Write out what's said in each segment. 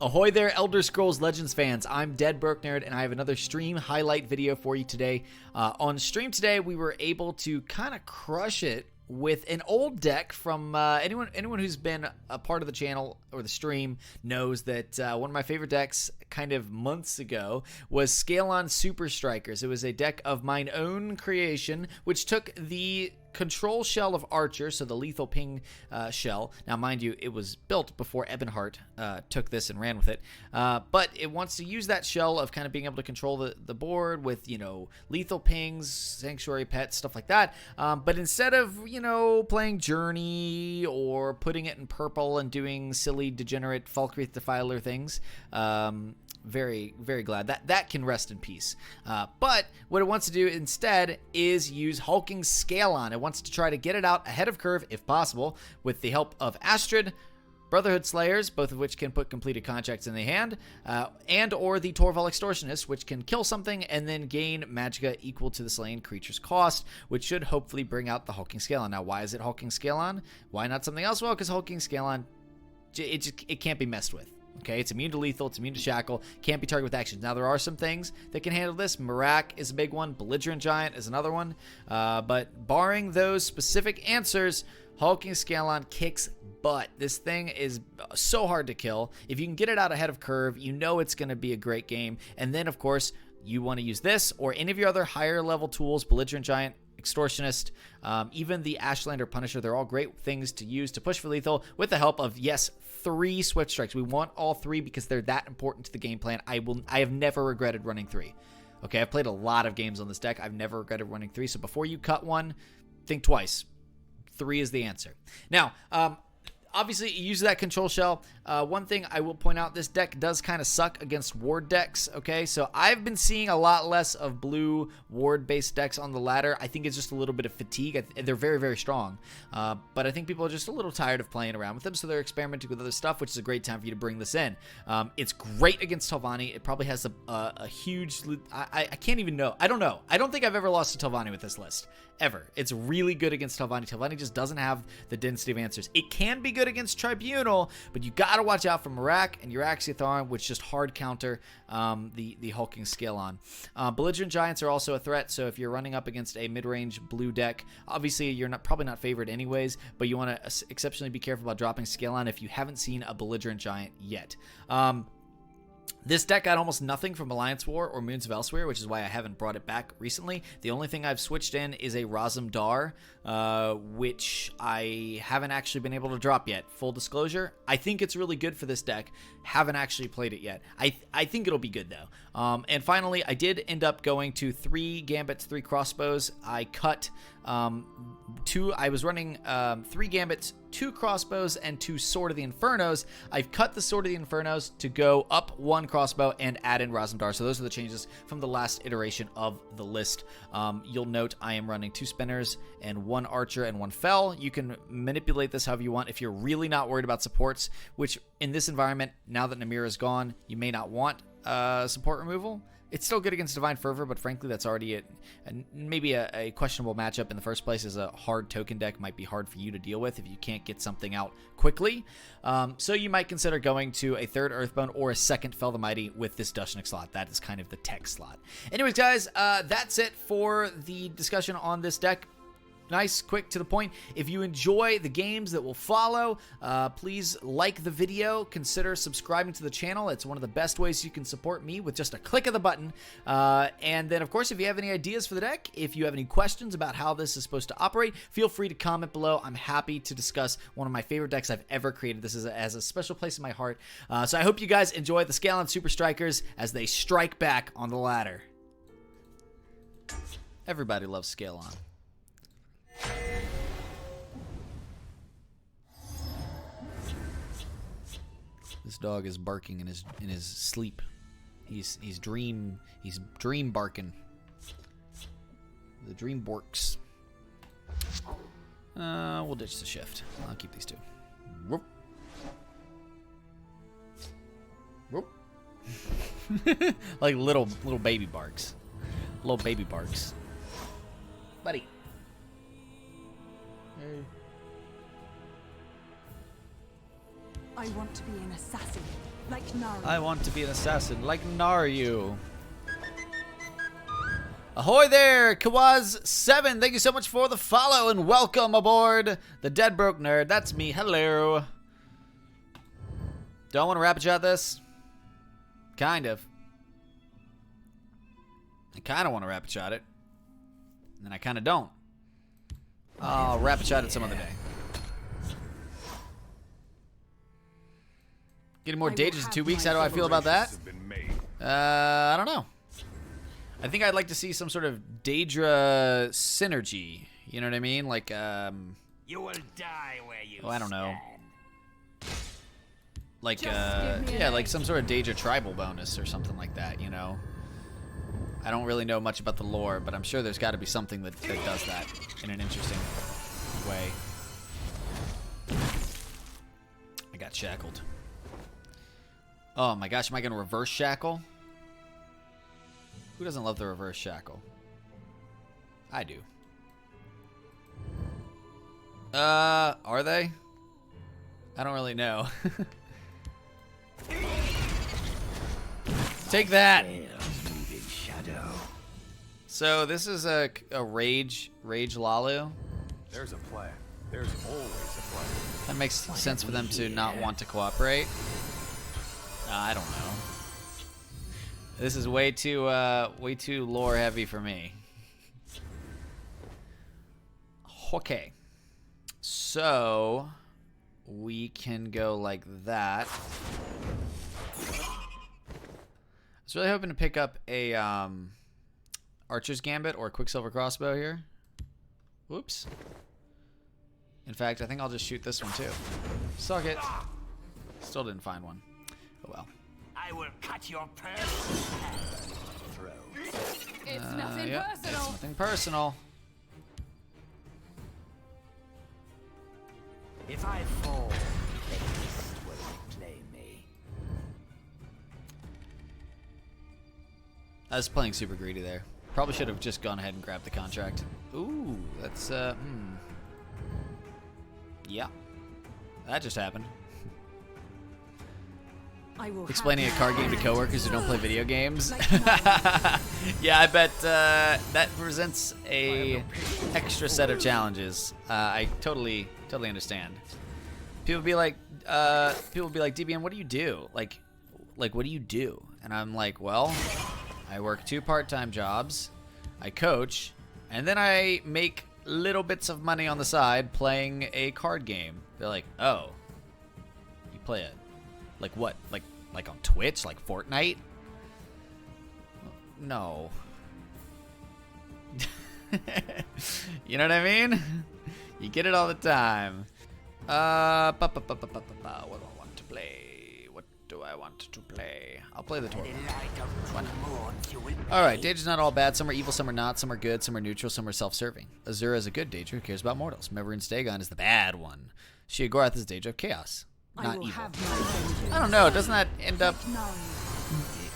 Ahoy there, Elder Scrolls Legends fans. I'm Dead Broke Nerd, and I have another stream highlight video for you today. On stream today, we were able to kind of crush it with an old deck from anyone who's been a part of the channel or the stream knows that one of my favorite decks kind of months ago was Scalon Super Strikers. It was a deck of mine own creation, which took the control shell of Archer, so the lethal ping shell. Now, mind you, it was built before Ebonheart took this and ran with it, but it wants to use that shell of kind of being able to control the board with, you know, lethal pings, sanctuary pets, stuff like that. But instead of, you know, playing Journey or putting it in purple and doing silly degenerate Falkreath Defiler things, very, very glad that can rest in peace. But what it wants to do instead is use Hulking Scalon. It wants to try to get it out ahead of curve if possible with the help of Astrid, Brotherhood Slayers, both of which can put completed contracts in the hand, and or the Torval Extortionist, which can kill something and then gain magicka equal to the slain creature's cost, which should hopefully bring out the Hulking Scalon. Now, why is it Hulking Scalon? Why not something else? Well, because Hulking Scalon, it can't be messed with. Okay, it's immune to lethal, it's immune to shackle, can't be targeted with actions. Now, there are some things that can handle this. Marak is a big one, Belligerent Giant is another one, but barring those specific answers, Hulking Scalon kicks butt. This thing is so hard to kill. If you can get it out ahead of curve, you know it's going to be a great game. And then, of course, you want to use this or any of your other higher level tools, Belligerent Giant, Extortionist, even the Ashlander Punisher. They're all great things to use to push for lethal with the help of, yes, 3 Swift Strikes. We want all 3 because they're that important to the game plan. I have never regretted running 3. Okay, I've played a lot of games on this deck. I've never regretted running 3. So before you cut one, think twice. 3 is the answer. Now, obviously, it uses that control shell. One thing I will point out, this deck does kind of suck against ward decks, okay? So I've been seeing a lot less of blue ward-based decks on the ladder. I think it's just a little bit of fatigue. They're very, very strong. But I think people are just a little tired of playing around with them, so they're experimenting with other stuff, which is a great time for you to bring this in. It's great against Telvanni. It probably has a huge... I can't even know. I don't know. I don't think I've ever lost to Telvanni with this list. Ever. It's really good against Telvanni. Telvanni just doesn't have the density of answers. It can be good against Tribunal, but you gotta watch out for Marak and Uraxiathon, which just hard counter the Hulking Scalon. Belligerent Giants are also a threat, so if you're running up against a mid-range blue deck, obviously you're probably not favored anyways, but you want to exceptionally be careful about dropping Scalon if you haven't seen a Belligerent Giant yet. This deck got almost nothing from Alliance War or Moons of Elsewhere, which is why I haven't brought it back recently. The only thing I've switched in is a Razum Dar, which I haven't actually been able to drop yet. Full disclosure, I think it's really good for this deck. Haven't actually played it yet. I think it'll be good, though. And finally, I did end up going to 3 Gambits, 3 Crossbows. I cut 2. I was running 3 Gambits, 2 Crossbows, and 2 Sword of the Infernos. I've cut the Sword of the Infernos to go up 1 Crossbow and add in Razum Dar. So those are the changes from the last iteration of the list. You'll note I am running 2 Spinners and 1 Archer and 1 Fel. You can manipulate this however you want if you're really not worried about supports, which in this environment, now that Namira is gone, you may not want support removal. It's still good against Divine Fervor, but frankly, that's already maybe a questionable matchup in the first place, as a hard token deck might be hard for you to deal with if you can't get something out quickly. So you might consider going to a 3rd Earthbone or a 2nd Fel the Mighty with this Dushnik slot. That is kind of the tech slot. Anyways, guys, that's it for the discussion on this deck. Nice, quick, to the point. If you enjoy the games that will follow, please like the video. Consider subscribing to the channel. It's one of the best ways you can support me with just a click of the button. And then, of course, if you have any ideas for the deck, if you have any questions about how this is supposed to operate, feel free to comment below. I'm happy to discuss one of my favorite decks I've ever created. This has a special place in my heart. So I hope you guys enjoy the Scalon Super Strikers as they strike back on the ladder. Everybody loves Scalon. This dog is barking in his sleep. He's dream barking. The dream borks. We'll ditch the shift. I'll keep these 2. Whoop. Whoop. Like little baby barks. Little baby barks. Buddy. I want to be an assassin. Like Naru. I want to be an assassin like Naru. Ahoy there, Kawaz7. Thank you so much for the follow and welcome aboard the Dead Broke Nerd. That's me. Hello. Don't want to rapid shot this? Kind of. I kind of want to rapid shot it. And then I kind of don't. I'll rapid shot it some other day. Getting more Daedras in 2 weeks. How do I feel about that? I don't know. I think I'd like to see some sort of Daedra synergy. You know what I mean? Like, You will die where you I don't know. stand. Like, yeah, like some sort of Daedra tribal bonus or something like that, you know? I don't really know much about the lore, but I'm sure there's got to be something that does that in an interesting way. I got shackled. Oh my gosh, am I going to reverse shackle? Who doesn't love the reverse shackle? I do. Are they? I don't really know. Take that! So this is a rage Lalu. There's a plan. There's always a plan. That makes sense for them to not want to cooperate. I don't know. This is way too lore heavy for me. Okay. So we can go like that. I was really hoping to pick up a Archer's Gambit or Quicksilver Crossbow here. Whoops. In fact, I think I'll just shoot this one too. Suck it. Still didn't find one. Oh well. I will cut your purse. It's nothing Yep, personal. it's nothing personal. If I fall, the beast will claim me. I was playing super greedy there. Probably should have just gone ahead and grabbed the contract. Ooh, that's yeah. That just happened. Explaining a card game to coworkers who don't play video games. Yeah, I bet that presents a extra set of challenges. I totally understand. People be like, DBN, what do you do? Like, what do you do? And I'm like, well, I work 2 part-time jobs, I coach, and then I make little bits of money on the side playing a card game. They're like, oh, you play it? Like what? Like on Twitch? Like Fortnite? No. You know what I mean? You get it all the time. What do I want to play? What do I want to play? I'll play the Torval. Alright, Daedra's not all bad. Some are evil, some are not. Some are good, some are neutral, some are self-serving. Azura is a good Daedra who cares about mortals. Memorin Stagon is the bad one. Sheogorath is Daedra of chaos. Not evil. I don't know. Doesn't that end up...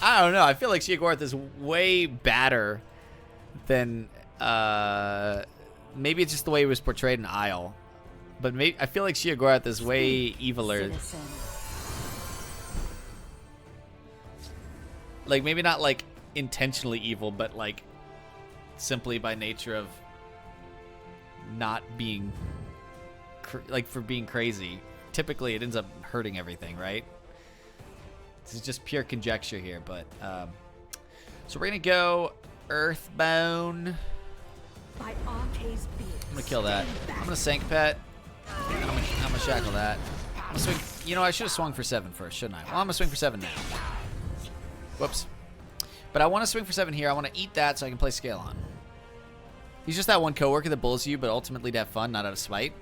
I don't know. I feel like Sheogorath is way badder than... maybe it's just the way he was portrayed in Isle. But I feel like Sheogorath is way eviler. Like, maybe not, like, intentionally evil, but, like, simply by nature of not being... like, for being crazy. Typically, it ends up hurting everything, right? This is just pure conjecture here, but... so we're gonna go Earthbound. By Arce's beard. I'm gonna kill that. I'm gonna Sancpet. And I'm gonna shackle that. I'm gonna swing. You know, I should have swung for 7 first, shouldn't I? Well, I'm gonna swing for 7 now. Whoops. But I want to swing for 7 here. I want to eat that so I can play Scalon. He's just that one coworker that bullies you, but ultimately to have fun, not out of spite.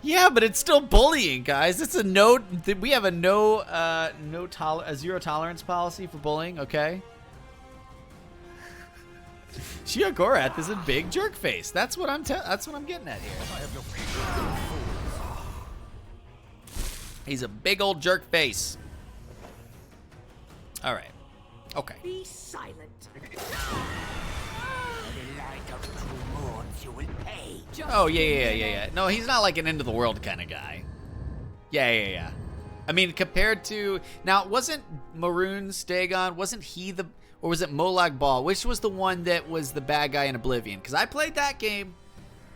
Yeah, but it's still bullying, guys. It's a no. We have a a 0 tolerance policy for bullying. Okay. Sheogorath is a big jerk face. That's what I'm getting at here. He's a big old jerk face. All right. Okay. Be silent. Oh, yeah. No, he's not like an end of the world kind of guy. Yeah. I mean, compared to now, wasn't Maroon's Dagon? Wasn't he the, or was it Molag Bal? Which was the one that was the bad guy in Oblivion? Because I played that game.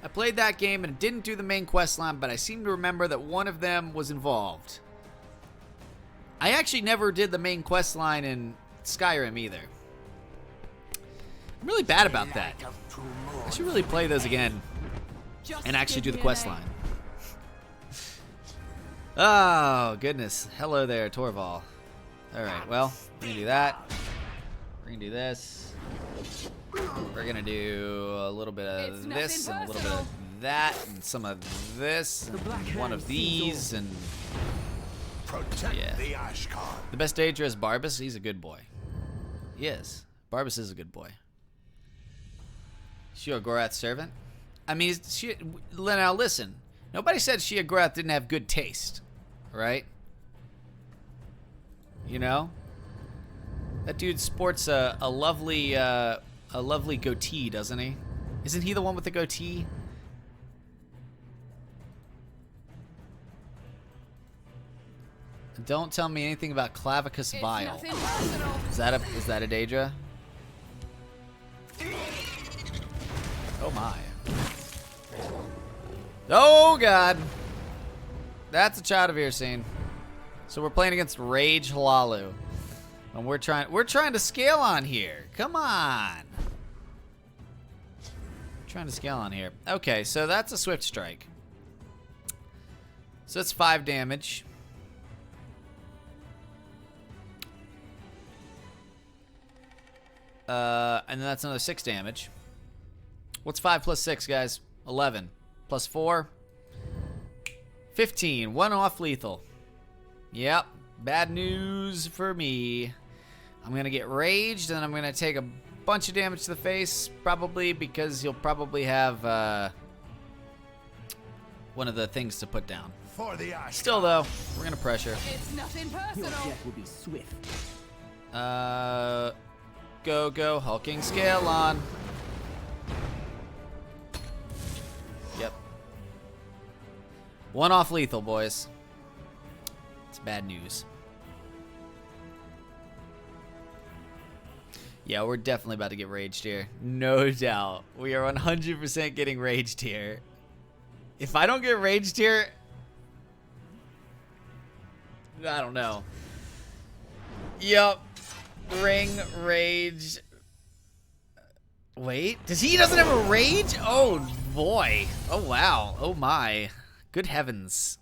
And it didn't do the main quest line, but I seem to remember that one of them was involved. I actually never did the main quest line in Skyrim either. I'm really bad about that. I should really play those again and actually do the quest line. Oh, goodness. Hello there, Torval. Alright, well, we're going to do that. We're going to do this. We're going to do a little bit of this and a little bit of that and some of this and one of these and... Protect the Ashkan. The best Daedra is Barbas. He's a good boy. He is. Barbas is a good boy. Shia Gorath's servant? I mean, now listen. Nobody said Shia Gorath didn't have good taste. Right? You know? That dude sports a lovely goatee, doesn't he? Isn't he the one with the goatee? Don't tell me anything about Clavicus Vile. Is that a Daedra? Oh my. Oh god. That's a Child of Earseen. So we're playing against Rage Halalu. And we're trying to scale on here. Come on. Trying to scale on here. Okay, so that's a Swift Strike. So that's 5 damage. And then that's another 6 damage. What's 5 plus 6, guys? 11. Plus 4. 15. 1 off lethal. Yep. Bad news for me. I'm going to get raged, and I'm going to take a bunch of damage to the face, probably because you'll probably have one of the things to put down. For the Ashkan. Still, though, we're going to pressure. It's nothing personal. Your death will be swift. Go, hulking Scalon. Yep. 1 off lethal, boys. It's bad news. Yeah, we're definitely about to get raged here. No doubt. We are 100% getting raged here. If I don't get raged here, I don't know. Yup. Ring, rage. Wait, he doesn't have a rage? Oh boy. Oh wow. Oh my. Good heavens.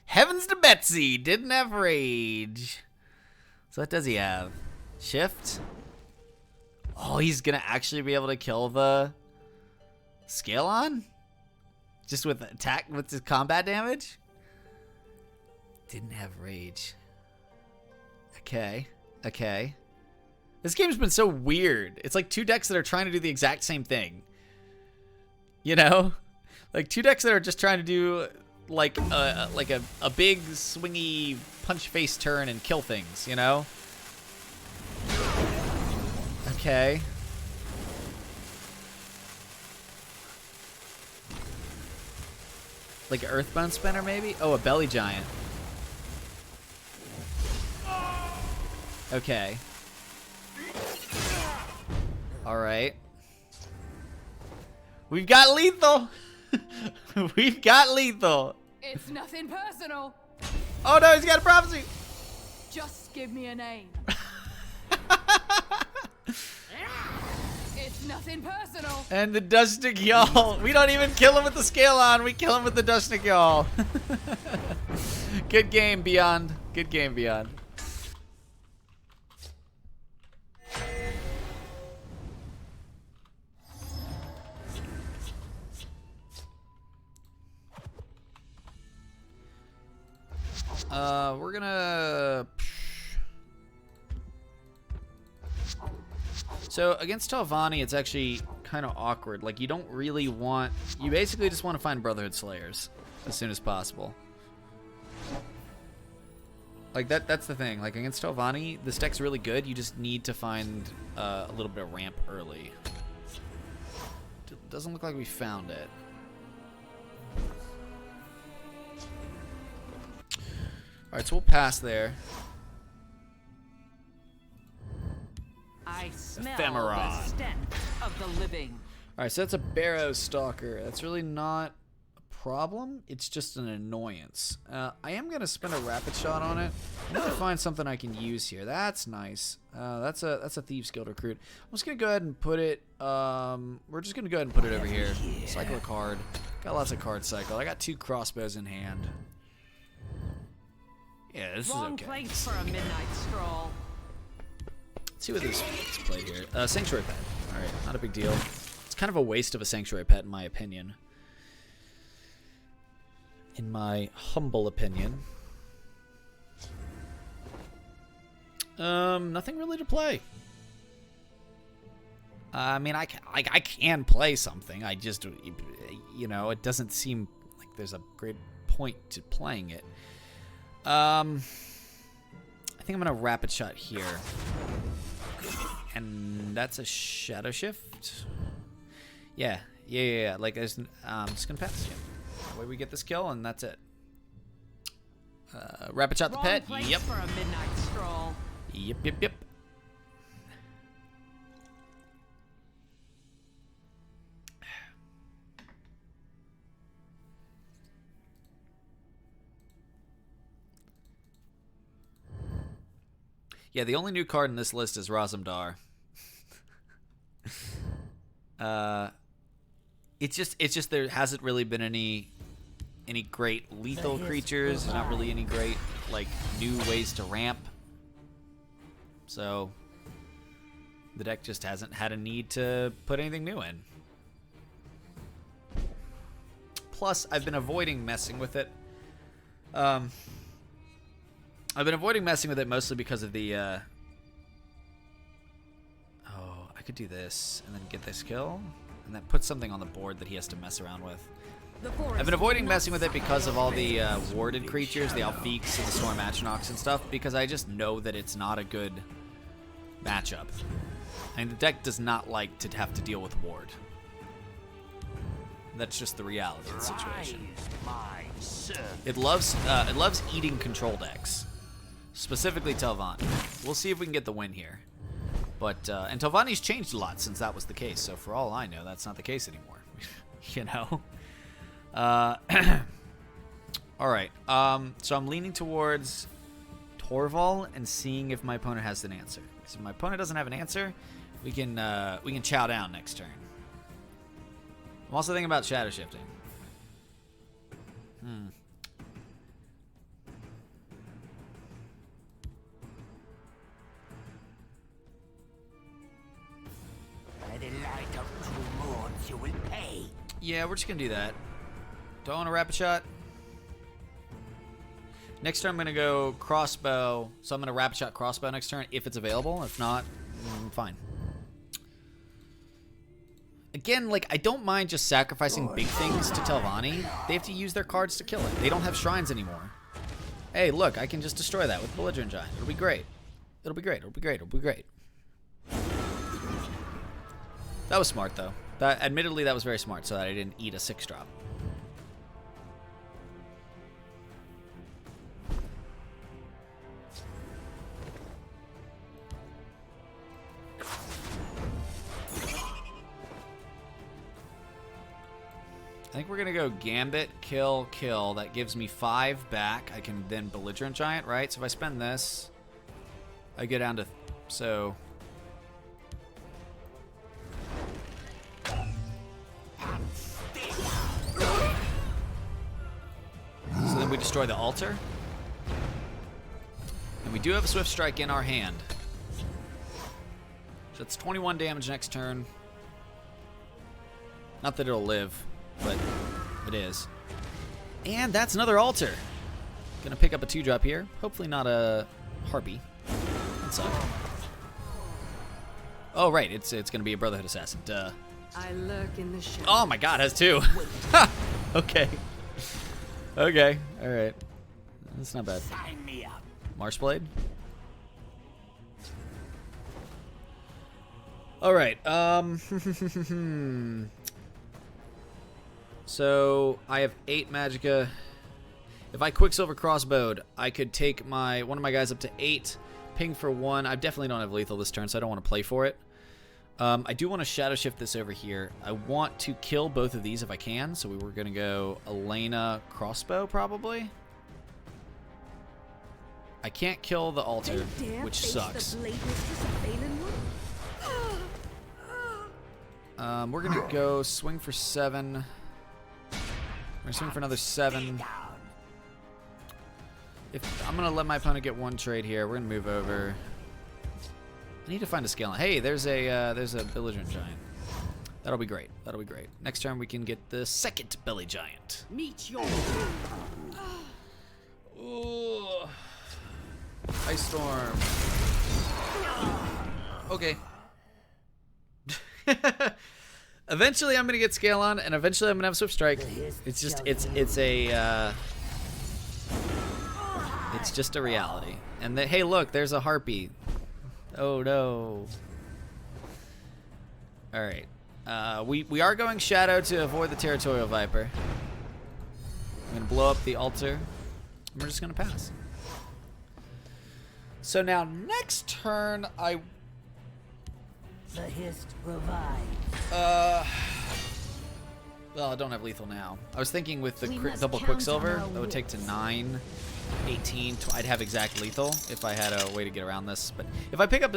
Heavens to Betsy. Didn't have rage. So what does he have? Shift? Oh, he's gonna actually be able to kill the Scalon? Just with attack, with his combat damage? Didn't have rage. Okay. This game's been so weird. It's like 2 decks that are trying to do the exact same thing. You know? Like 2 decks that are just trying to do like a big swingy punch face turn and kill things, you know? Okay. Like an Earthbound Spinner, maybe? Oh, a Belly Giant. Okay. Alright. We've got lethal! We've got lethal! It's nothing personal. Oh no, he's got a prophecy! Just give me a name. It's nothing personal. And the Dustnik Y'all. We don't even kill him with the Scalon. We kill him with the Dustnik Y'all. Good game, Beyond. Good game, Beyond. We're gonna... So, against Telvanni, it's actually kind of awkward. Like, you don't really want... You basically just want to find Brotherhood Slayers as soon as possible. Like, that's the thing. Like, against Telvanni, this deck's really good. You just need to find a little bit of ramp early. Doesn't look like we found it. Alright, so we'll pass there. I smell Ephemeron. the stench of the living. Alright, so that's a Barrow Stalker. That's really not a problem. It's just an annoyance. I am going to spend a Rapid Shot on it. I need to find something I can use here. That's nice. That's a Thieves Guild recruit. I'm just going to go ahead and put it... we're just going to go ahead and put it over here. Cycle a card. Got lots of cards cycled. I got 2 crossbows in hand. Yeah, this Wrong is okay. place for a midnight stroll. Let's see what this is played here. Sanctuary Pet. Alright, not a big deal. It's kind of a waste of a Sanctuary Pet, in my opinion. In my humble opinion. Nothing really to play. I mean, I can play something. I just, you know, it doesn't seem like there's a great point to playing it. I think I'm gonna Rapid Shot here, and that's a Shadow Shift. Yeah. Like, there's, I'm just gonna pass. Yeah. That way we get this kill, and that's it. Rapid Shot the pet. Yep. For a midnight stroll. Yep. Yeah, the only new card in this list is Razumdar. It's just there hasn't really been any great lethal creatures. There's not really any great like new ways to ramp. So the deck just hasn't had a need to put anything new in. Plus, I've been avoiding messing with it. I've been avoiding messing with it mostly because of the, oh, I could do this and then get this kill, and that puts something on the board that he has to mess around with. I've been avoiding messing with it because of all the warded creatures, the Alfiques and the Storm Atronachs and stuff, because I just know that it's not a good matchup. I mean, the deck does not like to have to deal with ward. That's just the reality of the situation. It loves eating control decks. Specifically Telvanni. We'll see if we can get the win here. But, and Telvanni's changed a lot since that was the case, so for all I know, that's not the case anymore. You know? Alright, so I'm leaning towards Torval and seeing if my opponent has an answer. So if my opponent doesn't have an answer, we can chow down next turn. I'm also thinking about Shadow Shifting. By the light of true moons, you will pay. Yeah, we're just gonna do that. Do I want a Rapid Shot? Next turn I'm gonna go Crossbow, so I'm gonna Rapid Shot Crossbow next turn if it's available. If not, fine. Again, like, I don't mind just sacrificing big things to Telvanni. They have to use their cards to kill it. They don't have shrines anymore. Hey, look, I can just destroy that with Belligerent Giant. It'll be great. It'll be great. It'll be great. It'll be great. That was smart, though. Admittedly, that was very smart, so that I didn't eat a 6-drop. I think we're going to go Gambit, kill, kill. That gives me 5 back. I can then Belligerent Giant, right? So if I spend this, I go down to... So... So then we destroy the altar. And we do have a Swift Strike in our hand. So it's 21 damage next turn. Not that it'll live, but it is. And that's another altar. Gonna pick up a 2-drop here. Hopefully not a Harpy. That sucks. Oh, right. It's gonna be a Brotherhood Assassin. Duh. I lurk in the shadows. Oh my god, has 2. Okay. Okay. Alright. That's not bad. Sign me up. Marshblade. Alright, So, I have 8 Magicka. If I Quicksilver crossbowed, I could take one of my guys up to 8, ping for 1. I definitely don't have lethal this turn, so I don't want to play for it. I do want to Shadow Shift this over here. I want to kill both of these if I can, so we were going to go Elena crossbow probably. I can't kill the altar, which sucks. We're going to go swing for 7. We're going to swing for another 7. I'm going to let my opponent get 1 trade here. We're going to move over. I need to find a Scalon. Hey, there's a belligerent giant. That'll be great. That'll be great. Next turn we can get the second belly giant. Meet your Ooh. Ice storm. Okay. Eventually I'm gonna get Scalon, and eventually I'm gonna have Swift Strike. It's just it's just a reality. And hey, look, there's a harpy. Oh no. All right. We are going Shadow to avoid the Territorial Viper. I'm gonna blow up the altar. And we're just gonna pass. So now next turn The Hist revives. Well, I don't have lethal now. I was thinking with the double Quicksilver, that would take to 9, 18. I'd have exact lethal if I had a way to get around this. But if I pick up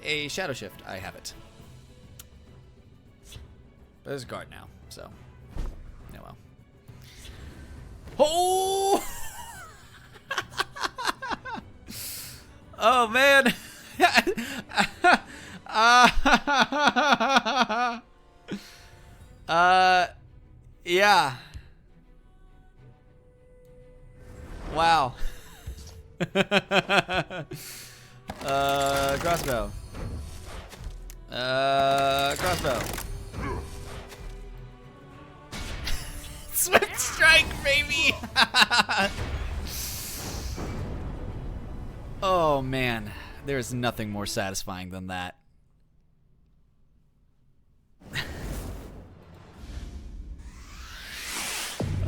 a Shadow Shift, I have it. But there's a guard now, so yeah, well. Oh! Oh man! Yeah. Wow. Crossbow. Crossbow. Swift Strike, baby! Oh man, there's nothing more satisfying than that.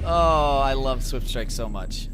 Oh, I love Swift Strike so much.